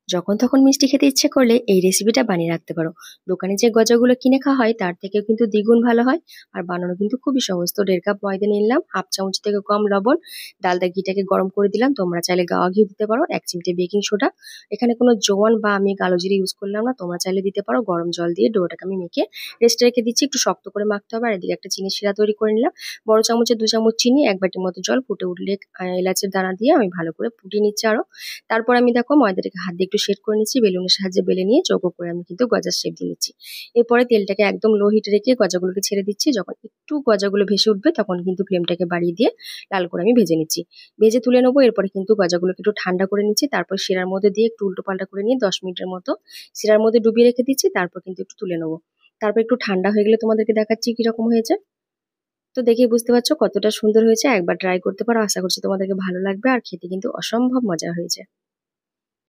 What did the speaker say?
যখন তখন মিষ্টি খেতে ইচ্ছে করলে এই রেসিপিটা বানিয়ে রাখতে পারো। দোকানে যে গজাগুলো কিনে খাওয়া হয় তার থেকেও কিন্তু দ্বিগুণ ভালো হয়। আর বানানো কিন্তু খুবই সহজ। তো 1.5 কাপ ময়দা নিলাম, হাফ চামচ থেকে কম লবণ, ডালদা ঘিটাকে গরম করে দিলাম। তোমরা চাইলে গাওয়া ঘিও দিতে পারো, 1 চিমটে বেকিং সোডা। এখানে কোনো জোয়ান বা আমি কালো জিরে ইউজ করলাম না, তোমরা চাইলে দিতে পারো। গরম জল দিয়ে ডোটাকে আমি মেখে রেস্টে রেখে দিচ্ছি। একটু শক্ত করে মাখতে হবে। আর এদিকে একটা চিনি শিরা তৈরি করে নিলাম। বড় চামচে 2 চামচ চিনি, 1 বাটির মতো জল। ফুটে উঠলে এলাচের দানা দিয়ে আমি ভালো করে ফুটিয়ে নিচ্ছি আরো। তারপর আমি দেখো ময়দাটাকে হাত দিয়ে একটু সেট করে নিচ্ছি, বেলুনের সাহায্যে বেলে নিয়ে চৌকো করে আমি কিন্তু গজার শেপ দিয়ে নিচ্ছি। এরপরে তেলটাকে একদম লো হিটে রেখে গজাগুলোকে ছেড়ে দিচ্ছি। যখন একটু গজাগুলো ভেসে উঠবে তখন কিন্তু ফ্লেমটাকে বাড়িয়ে দিয়ে লাল করে আমি ভেজে নিচ্ছি। ভেজে তুলে নেবো। এরপরে কিন্তু গজাগুলোকে একটু ঠান্ডা করে নিচ্ছি। তারপর শিরার মধ্যে দিয়ে একটু উল্টো পাল্টা করে নিয়ে 10 মিনিটের মতো শিরার মধ্যে ডুবিয়ে রেখে দিচ্ছি। তারপর কিন্তু একটু তুলে নেবো। তারপর একটু ঠান্ডা হয়ে গেলে তোমাদেরকে দেখাচ্ছি কিরকম হয়েছে। তো দেখেই বুঝতে পারছো কতটা সুন্দর হয়েছে। একবার ট্রাই করতে পারো, আশা করছি তোমাদেরকে ভালো লাগবে। আর খেতে কিন্তু অসম্ভব মজা হয়েছে।